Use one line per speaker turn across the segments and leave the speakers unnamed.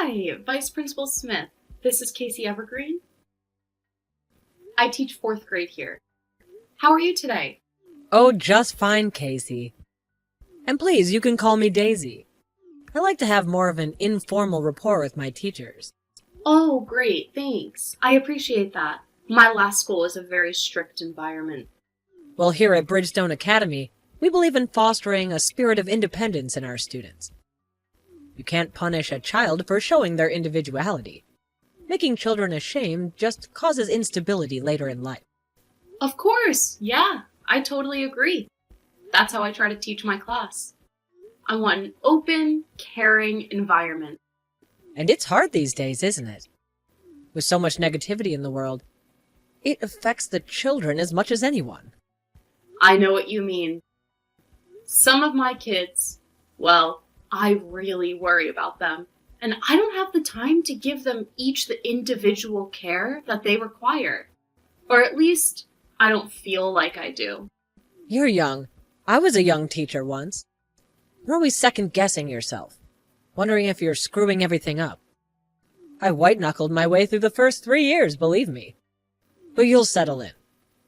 Hi, Vice Principal Smith. This is Casey Evergreen. I teach fourth grade here. How are you today?
Oh, just fine, Casey. And please, you can call me Daisy. I like to have more of an informal rapport with my teachers.
Oh, great, thanks. I appreciate that. My last school is a very strict environment.
Well, here at Bridgestone Academy, we believe in fostering a spirit of independence in our students. You can't punish a child for showing their individuality. Making children ashamed just causes instability later in life.
Of course, yeah, I totally agree. That's how I try to teach my class. I want an open, caring environment.
And it's hard these days, isn't it? With so much negativity in the world, it affects the children as much as anyone.
I know what you mean. Some of my kids, well, I really worry about them, and I don't have the time to give them each the individual care that they require. Or at least, I don't feel like I do.
You're young. I was a young teacher once. You're always second-guessing yourself, wondering if you're screwing everything up. I white-knuckled my way through the first 3 years, believe me. But you'll settle in.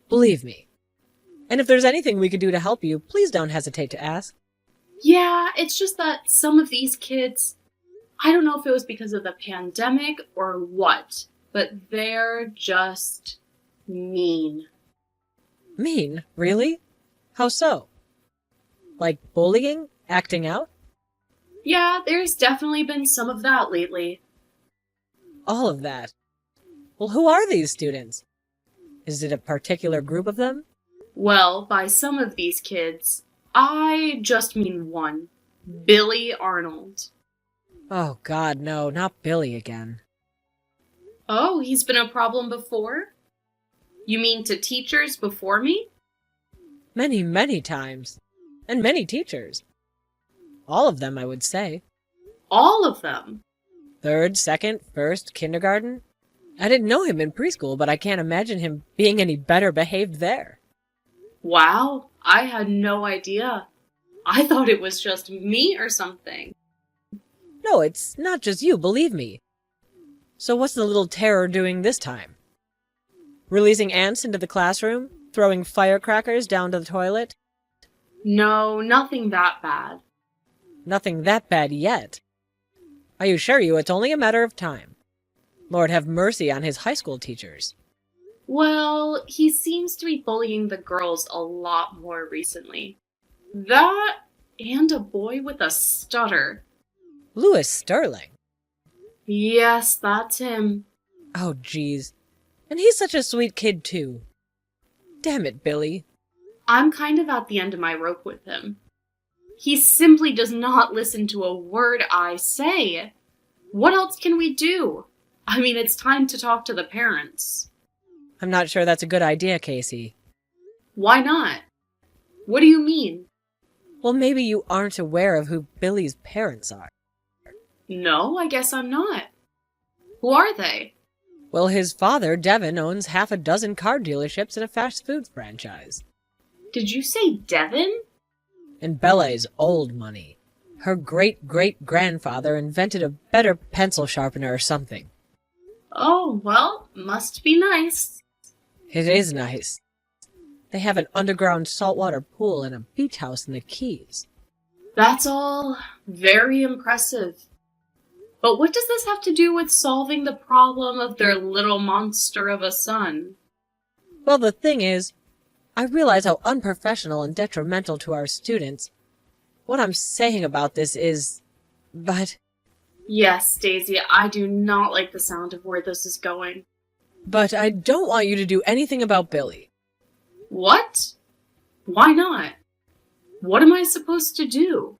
Believe me. And if there's anything we could do to help you, please don't hesitate to ask.
Yeah, it's just that some of these kids, I don't know if it was because of the pandemic or what, but they're just mean.
Mean? Really? How so? Like bullying? Acting out?
Yeah, there's definitely been some of that lately.
All of that. Well, who are these students? Is it a particular group of them?
Well, by some of these kids, I just mean one. Billy Arnold.
Oh, God, no, not Billy again.
Oh, he's been a problem before? You mean to teachers before me?
Many, many times. And many teachers. All of them, I would say.
All of them?
Third, second, first, kindergarten. I didn't know him in preschool, but I can't imagine him being any better behaved there.
Wow, I had no idea. I thought it was just me or something.
No, it's not just you, believe me. So what's the little terror doing this time? Releasing ants into the classroom? Throwing firecrackers down to the toilet?
No, nothing that bad.
Nothing that bad yet. I assure you it's only a matter of time. Lord have mercy on his high school teachers.
Well, he seems to be bullying the girls a lot more recently. That and a boy with a stutter.
Louis Sterling.
Yes, that's him.
Oh, geez. And he's such a sweet kid, too. Damn it, Billy.
I'm kind of at the end of my rope with him. He simply does not listen to a word I say. What else can we do? I mean, it's time to talk to the parents.
I'm not sure that's a good idea, Casey.
Why not? What do you mean?
Well, maybe you aren't aware of who Billy's parents are.
No, I guess I'm not. Who are they?
Well, his father, Devin, owns half a dozen car dealerships and a fast food franchise.
Did you say Devin?
And Bella is old money. Her great-great-grandfather invented a better pencil sharpener or something.
Oh, well, must be nice.
It is nice. They have an underground saltwater pool and a beach house in the Keys.
That's all very impressive. But what does this have to do with solving the problem of their little monster of a son?
Well, the thing is, I realize how unprofessional and detrimental to our students. What I'm saying about this is... But...
Yes, Daisy, I do not like the sound of where this is going.
But I don't want you to do anything about Billy.
What? Why not? What am I supposed to do?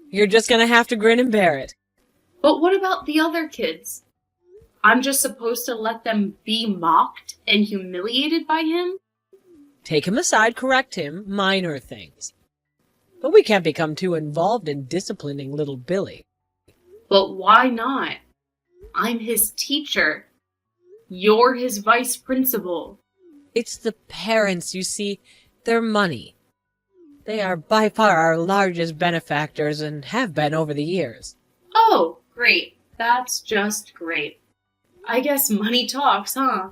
You're just gonna have to grin and bear it.
But what about the other kids? I'm just supposed to let them be mocked and humiliated by him?
Take him aside, correct him, minor things. But we can't become too involved in disciplining little Billy.
But why not? I'm his teacher. You're his vice principal.
It's the parents, you see. Their money. They are by far our largest benefactors and have been over the years.
Oh, great. That's just great. I guess money talks, huh?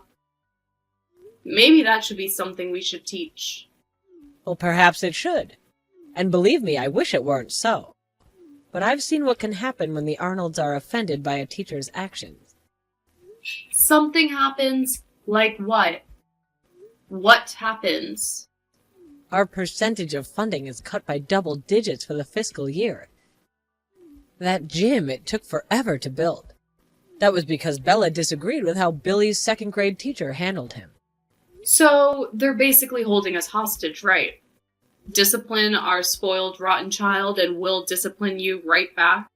Maybe that should be something we should teach.
Well, perhaps it should. And believe me, I wish it weren't so. But I've seen what can happen when the Arnolds are offended by a teacher's actions.
Something happens? Like what? What happens?
Our percentage of funding is cut by double digits for the fiscal year. That gym, it took forever to build. That was because Bella disagreed with how Billy's second-grade teacher handled him.
So, they're basically holding us hostage, right? Discipline our spoiled, rotten child, and we'll discipline you right back?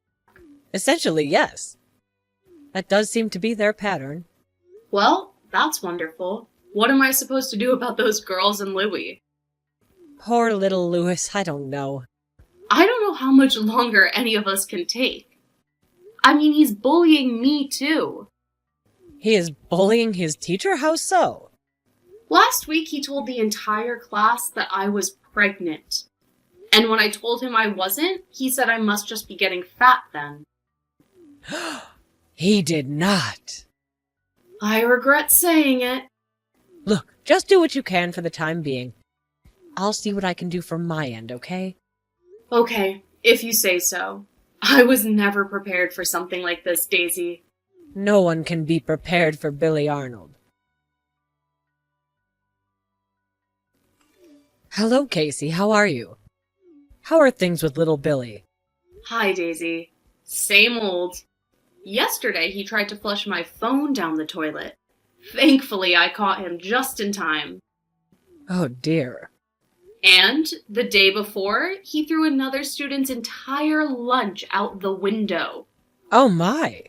Essentially, yes. That does seem to be their pattern.
Well, that's wonderful. What am I supposed to do about those girls and Louie?
Poor little Louis, I don't know.
I don't know how much longer any of us can take. I mean, he's bullying me, too.
He is bullying his teacher? How so?
Last week, he told the entire class that I was pregnant. And when I told him I wasn't, he said I must just be getting fat then.
He did not.
I regret saying it.
Look, just do what you can for the time being. I'll see what I can do from my end, okay?
Okay, if you say so. I was never prepared for something like this, Daisy.
No one can be prepared for Billy Arnold. Hello, Casey. How are you? How are things with little Billy?
Hi, Daisy. Same old. Yesterday, he tried to flush my phone down the toilet. Thankfully, I caught him just in time.
Oh, dear.
And the day before, he threw another student's entire lunch out the window.
Oh, my.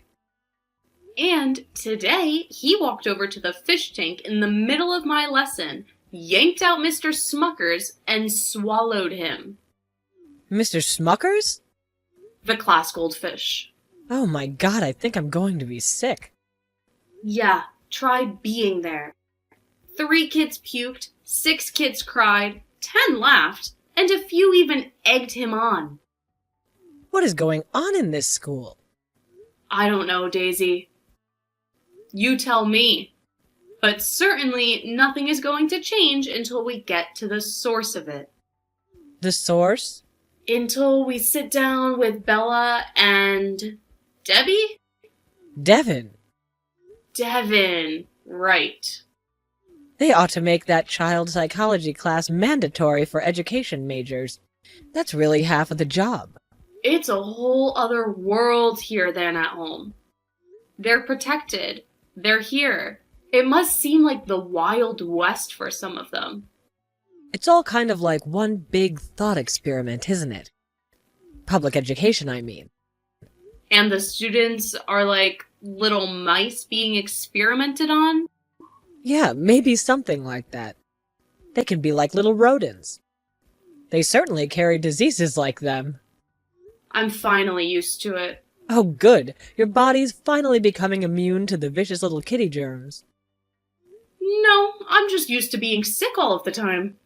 And today, he walked over to the fish tank in the middle of my lesson, yanked out Mr. Smuckers, and swallowed him.
Mr. Smuckers?
The class goldfish.
Oh, my God, I think I'm going to be sick.
Yeah, try being there. 3 kids puked, 6 kids cried, 10 laughed, and a few even egged him on.
What is going on in this school?
I don't know, Daisy. You tell me. But certainly nothing is going to change until we get to the source of it.
The source?
Until we sit down with Bella and... Debbie?
Devin.
Devin, right.
They ought to make that child psychology class mandatory for education majors. That's really half of the job.
It's a whole other world here than at home. They're protected. They're here. It must seem like the Wild West for some of them.
It's all kind of like one big thought experiment, isn't it? Public education, I mean.
And the students are like little mice being experimented on?
Yeah, maybe something like that. They can be like little rodents. They certainly carry diseases like them.
I'm finally used to it.
Oh, good. Your body's finally becoming immune to the vicious little kitty germs.
No, I'm just used to being sick all of the time.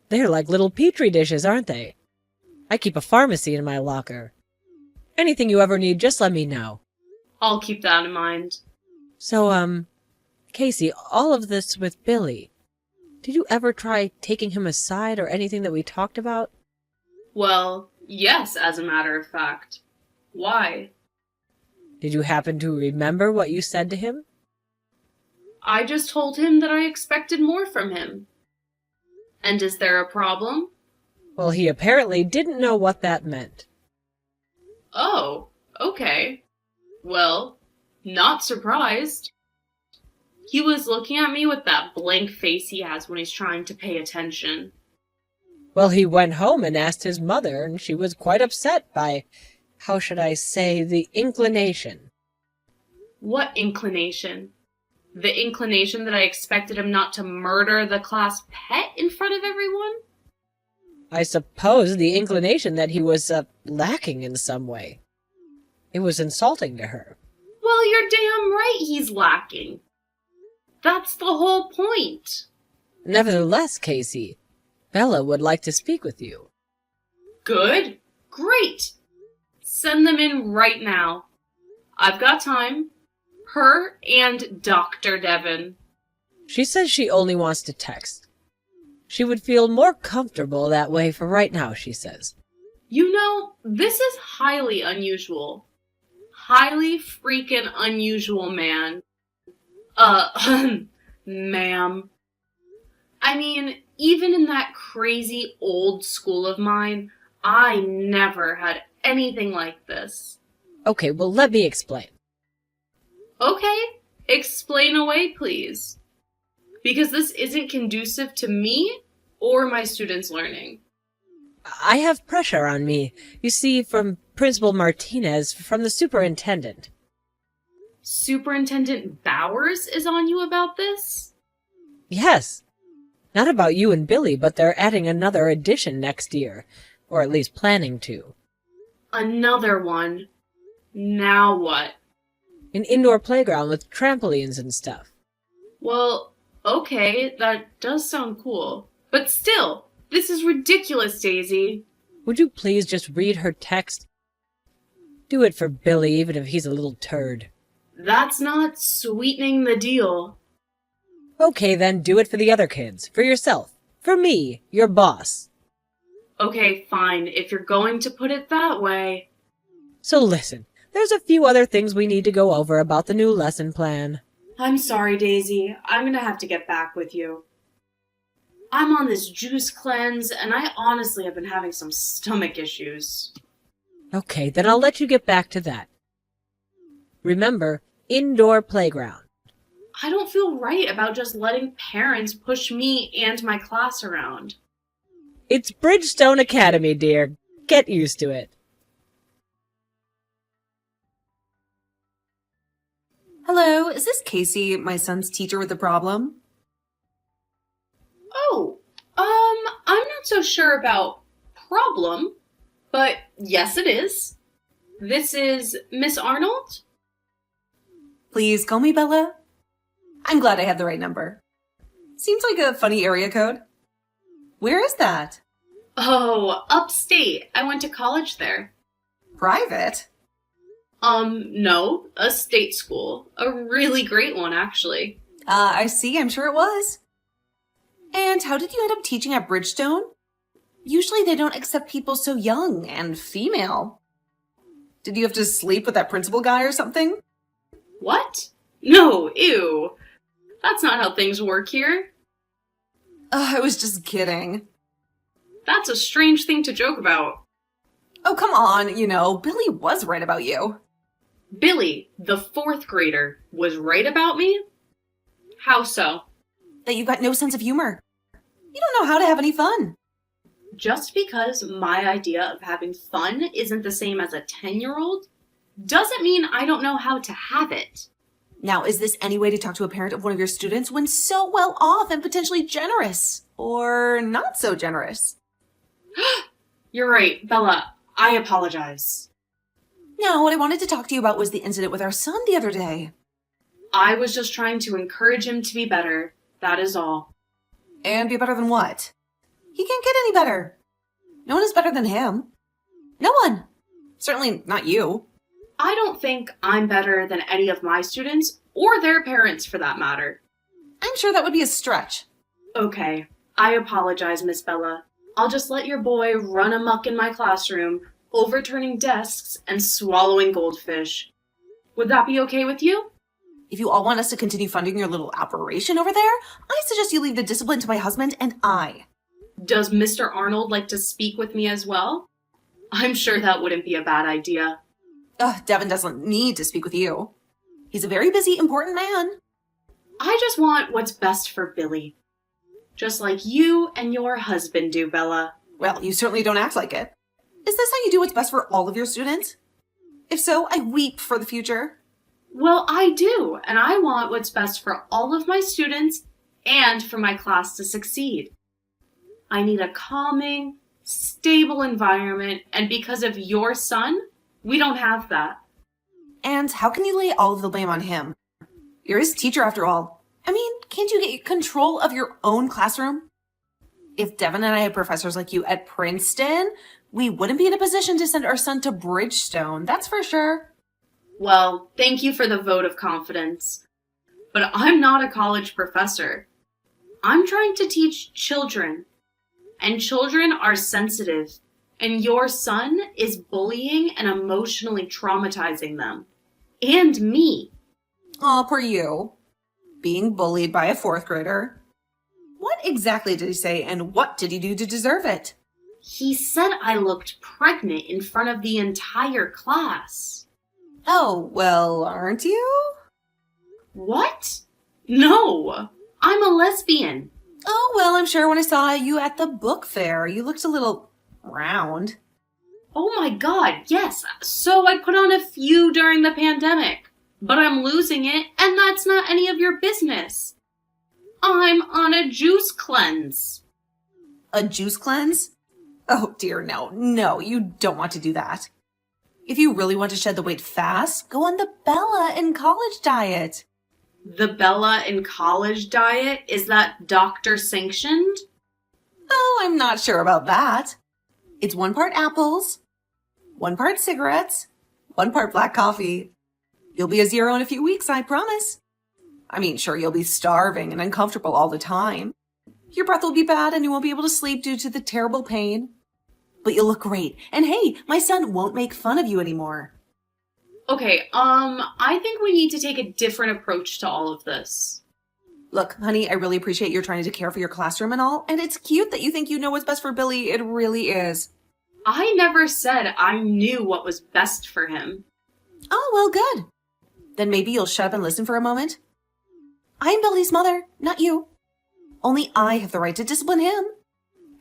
They're like little petri dishes, aren't they? I keep a pharmacy in my locker. Anything you ever need, just let me know.
I'll keep that in mind.
So, Casey, all of this with Billy, did you ever try taking him aside or anything that we talked about?
Well, yes, as a matter of fact. Why?
Did you happen to remember what you said to him?
I just told him that I expected more from him. And is there a problem?
Well, he apparently didn't know what that meant.
Oh, okay. Well, not surprised. He was looking at me with that blank face he has when he's trying to pay attention.
Well, he went home and asked his mother, and she was quite upset by, how should I say, the inclination.
What inclination? The inclination that I expected him not to murder the class pet in front of everyone?
I suppose the inclination that he was, lacking in some way. It was insulting to her.
Well, you're damn right he's lacking. That's the whole point.
Nevertheless, Casey, Bella would like to speak with you.
Good. Great. Send them in right now. I've got time. Her and Dr. Devon.
She says she only wants to text. She would feel more comfortable that way for right now, she says.
You know, this is highly unusual. Highly freaking unusual, man. Ma'am. I mean, even in that crazy old school of mine, I never had anything like this.
Okay, well, let me explain.
Okay, explain away, please. Because this isn't conducive to me or my students' learning.
I have pressure on me, you see, from Principal Martinez, from the superintendent.
Superintendent Bowers is on you about this?
Yes. Not about you and Billy, but they're adding another addition next year. Or at least planning to.
Another one? Now what?
An indoor playground with trampolines and stuff.
Well, okay, that does sound cool. But still, this is ridiculous, Daisy.
Would you please just read her text? Do it for Billy, even if he's a little turd.
That's not sweetening the deal.
Okay, then do it for the other kids. For yourself. For me, your boss.
Okay, fine, if you're going to put it that way.
So listen, there's a few other things we need to go over about the new lesson plan.
I'm sorry, Daisy. I'm gonna have to get back with you. I'm on this juice cleanse, and I honestly have been having some stomach issues.
Okay, then I'll let you get back to that. Remember, indoor playground.
I don't feel right about just letting parents push me and my class around.
It's Bridgestone Academy, dear. Get used to it.
Hello, is this Casey, my son's teacher with a problem?
Oh, I'm not so sure about problem, but yes it is. This is Miss Arnold?
Please call me Bella. I'm glad I have the right number. Seems like a funny area code. Where is that?
Oh, upstate. I went to college there.
Private?
No, a state school. A really great one, actually.
I see, I'm sure it was. And how did you end up teaching at Bridgestone? Usually they don't accept people so young and female. Did you have to sleep with that principal guy or something?
What? No, ew. That's not how things work here.
I was just kidding.
That's a strange thing to joke about.
Oh, come on, Billy was right about you.
Billy, the fourth grader, was right about me? How so?
That you got no sense of humor. You don't know how to have any fun.
Just because my idea of having fun isn't the same as a 10-year-old doesn't mean I don't know how to have it.
Now, is this any way to talk to a parent of one of your students when so well off and potentially generous? Or not so generous?
You're right, Bella. I apologize.
No, what I wanted to talk to you about was the incident with our son the other day.
I was just trying to encourage him to be better. That is all.
And be better than what? He can't get any better. No one is better than him. No one. Certainly not you.
I don't think I'm better than any of my students, or their parents for that matter.
I'm sure that would be a stretch.
Okay, I apologize, Miss Bella. I'll just let your boy run amok in my classroom, overturning desks and swallowing goldfish. Would that be okay with you?
If you all want us to continue funding your little operation over there, I suggest you leave the discipline to my husband and I.
Does Mr. Arnold like to speak with me as well? I'm sure that wouldn't be a bad idea.
Devin doesn't need to speak with you. He's a very busy, important man.
I just want what's best for Billy. Just like you and your husband do, Bella.
Well, you certainly don't act like it. Is this how you do what's best for all of your students? If so, I weep for the future.
Well, I do, and I want what's best for all of my students and for my class to succeed. I need a calming, stable environment, and because of your son, we don't have that.
And how can you lay all of the blame on him? You're his teacher after all. I mean, can't you get control of your own classroom? If Devin and I had professors like you at Princeton, we wouldn't be in a position to send our son to Bridgestone, that's for sure.
Well, thank you for the vote of confidence. But I'm not a college professor. I'm trying to teach children. And children are sensitive. And your son is bullying and emotionally traumatizing them. And me.
Aw, poor you. Being bullied by a fourth grader. What exactly did he say, and what did he do to deserve it?
He said I looked pregnant in front of the entire class.
Oh, well, aren't you?
What? No, I'm a lesbian.
Oh, well, I'm sure when I saw you at the book fair, you looked a little round.
Oh my god, yes. So I put on a few during the pandemic. But I'm losing it, and that's not any of your business. I'm on a juice cleanse.
A juice cleanse? Oh dear, no, you don't want to do that. If you really want to shed the weight fast, go on the Bella in college diet.
The Bella in college diet? Is that doctor sanctioned?
Oh, I'm not sure about that. It's 1 part apples, 1 part cigarettes, 1 part black coffee. You'll be a 0 in a few weeks, I promise. I mean, sure, you'll be starving and uncomfortable all the time. Your breath will be bad and you won't be able to sleep due to the terrible pain. But you'll look great. And hey, my son won't make fun of you anymore.
Okay, I think we need to take a different approach to all of this.
Look, honey, I really appreciate your trying to care for your classroom and all, and it's cute that you think you know what's best for Billy. It really is.
I never said I knew what was best for him.
Oh, well, good. Then maybe you'll shut up and listen for a moment. I'm Billy's mother, not you. Only I have the right to discipline him.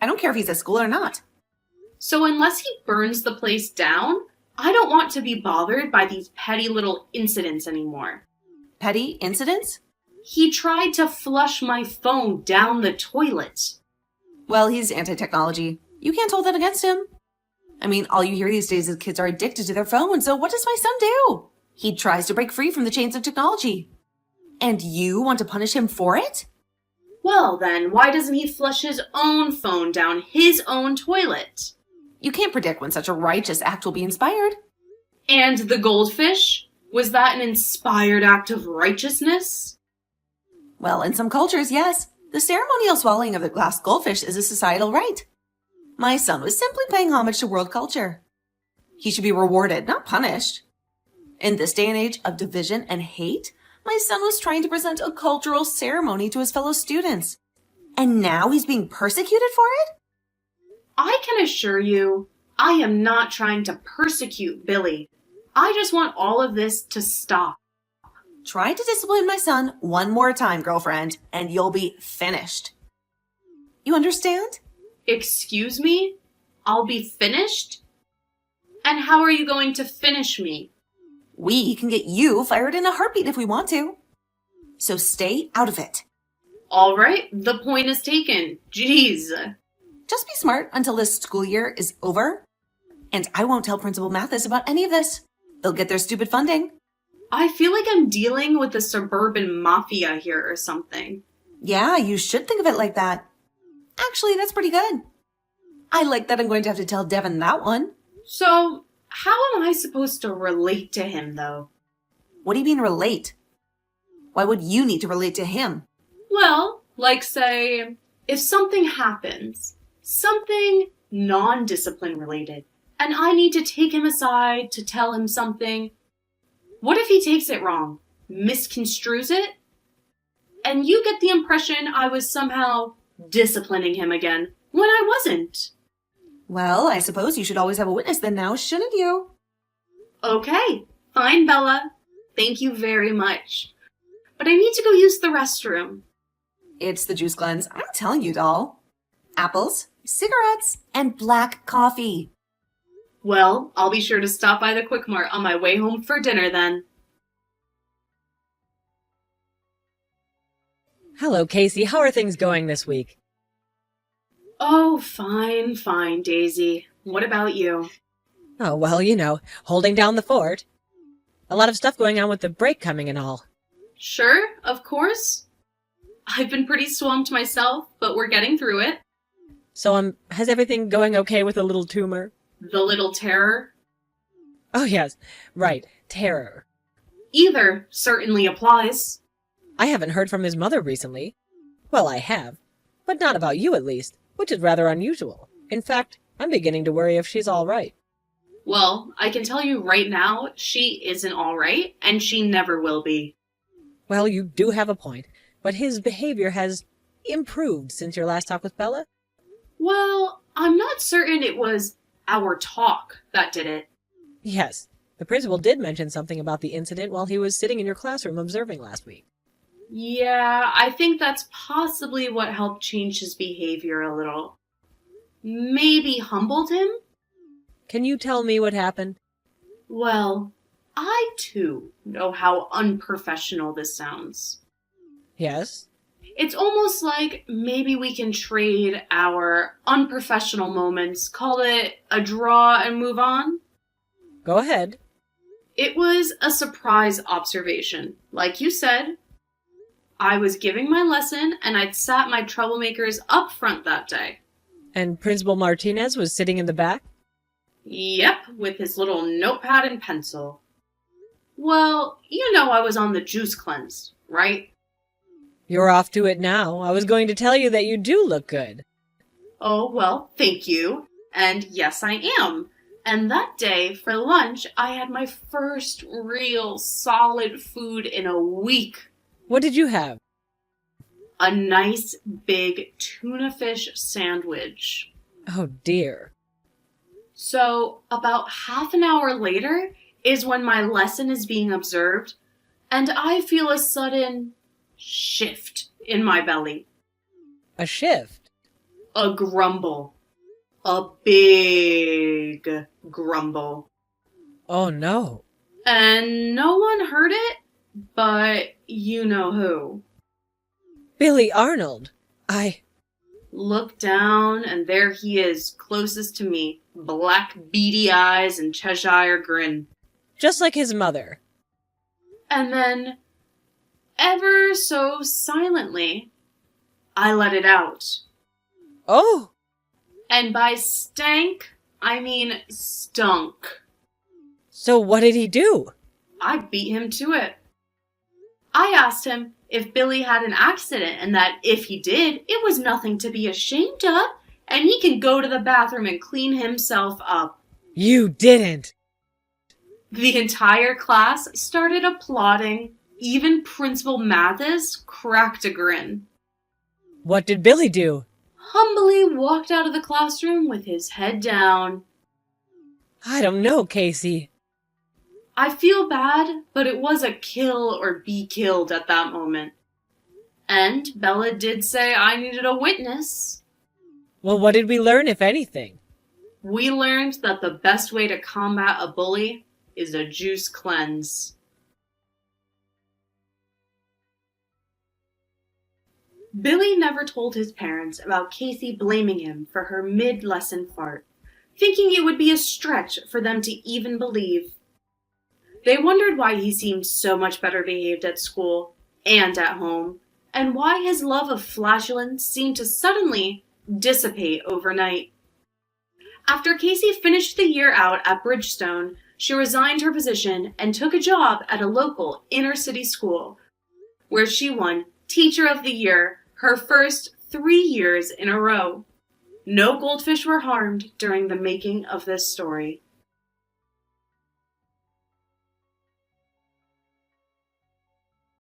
I don't care if he's at school or not.
So unless he burns the place down, I don't want to be bothered by these petty little incidents anymore.
Petty incidents?
He tried to flush my phone down the toilet.
Well, he's anti-technology. You can't hold that against him. I mean, all you hear these days is kids are addicted to their phones, so what does my son do? He tries to break free from the chains of technology. And you want to punish him for it?
Well then, why doesn't he flush his own phone down his own toilet?
You can't predict when such a righteous act will be inspired.
And the goldfish? Was that an inspired act of righteousness?
Well, in some cultures, yes. The ceremonial swallowing of the glass goldfish is a societal rite. My son was simply paying homage to world culture. He should be rewarded, not punished. In this day and age of division and hate, my son was trying to present a cultural ceremony to his fellow students. And now he's being persecuted for it?
I can assure you, I am not trying to persecute Billy. I just want all of this to stop.
Try to discipline my son one more time, girlfriend, and you'll be finished. You understand?
Excuse me? I'll be finished? And how are you going to finish me?
We can get you fired in a heartbeat if we want to. So stay out of it.
All right, the point is taken. Jeez.
Just be smart until this school year is over. And I won't tell Principal Mathis about any of this. They'll get their stupid funding.
I feel like I'm dealing with the suburban mafia here or something.
Yeah, you should think of it like that. Actually, that's pretty good. I like that I'm going to have to tell Devin that one.
So, how am I supposed to relate to him, though?
What do you mean relate? Why would you need to relate to him?
Well, like say, if something happens, something non-discipline related, and I need to take him aside to tell him something, what if he takes it wrong, misconstrues it, and you get the impression I was somehow disciplining him again when I wasn't?
Well, I suppose you should always have a witness then now, shouldn't you?
Okay, fine, Bella. Thank you very much. But I need to go use the restroom.
It's the juice cleanse. I'm telling you, doll. Apples, cigarettes, and black coffee.
Well, I'll be sure to stop by the Quick Mart on my way home for dinner then.
Hello, Casey. How are things going this week?
Oh, fine, Daisy. What about you?
Oh, well, holding down the fort. A lot of stuff going on with the break coming and all.
Sure, of course. I've been pretty swamped myself, but we're getting through it.
So, has everything going okay with the little tumor?
The little terror?
Oh, yes. Right. Terror.
Either certainly applies.
I haven't heard from his mother recently. Well, I have, but not about you at least, which is rather unusual. In fact, I'm beginning to worry if she's all right.
Well, I can tell you right now, she isn't all right, and she never will be.
Well, you do have a point, but his behavior has improved since your last talk with Bella?
Well, I'm not certain it was our talk that did it.
Yes, the principal did mention something about the incident while he was sitting in your classroom observing last week.
Yeah, I think that's possibly what helped change his behavior a little. Maybe humbled him?
Can you tell me what happened?
Well, I too know how unprofessional this sounds.
Yes?
It's almost like maybe we can trade our unprofessional moments, call it a draw and move on.
Go ahead.
It was a surprise observation. Like you said, I was giving my lesson and I'd sat my troublemakers up front that day.
And Principal Martinez was sitting in the back?
Yep, with his little notepad and pencil. Well, you know I was on the juice cleanse, right?
You're off to it now. I was going to tell you that you do look good.
Oh, well, thank you. And yes, I am. And that day, for lunch, I had my first real solid food in a week.
What did you have?
A nice big tuna fish sandwich.
Oh, dear.
So, about half an hour later is when my lesson is being observed, and I feel a sudden shift in my belly.
A shift?
A grumble. A big grumble.
Oh, no.
And no one heard it, but you know who.
Billy Arnold.
Look down, and there he is, closest to me. Black beady eyes and Cheshire grin.
Just like his mother.
And then, ever so silently, I let it out.
Oh!
And by stank, I mean stunk.
So what did he do?
I beat him to it. I asked him if Billy had an accident and that if he did, it was nothing to be ashamed of, and he can go to the bathroom and clean himself up.
You didn't!
The entire class started applauding. Even Principal Mathis cracked a grin.
What did Billy do?
Humbly walked out of the classroom with his head down.
I don't know, Casey.
I feel bad, but it was a kill or be killed at that moment. And Bella did say I needed a witness.
Well, what did we learn, if anything?
We learned that the best way to combat a bully is a juice cleanse. Billy never told his parents about Casey blaming him for her mid-lesson fart, thinking it would be a stretch for them to even believe. They wondered why he seemed so much better behaved at school and at home, and why his love of flatulence seemed to suddenly dissipate overnight. After Casey finished the year out at Bridgestone, she resigned her position and took a job at a local inner-city school, where she won Teacher of the Year her first 3 years in a row. No goldfish were harmed during the making of this story.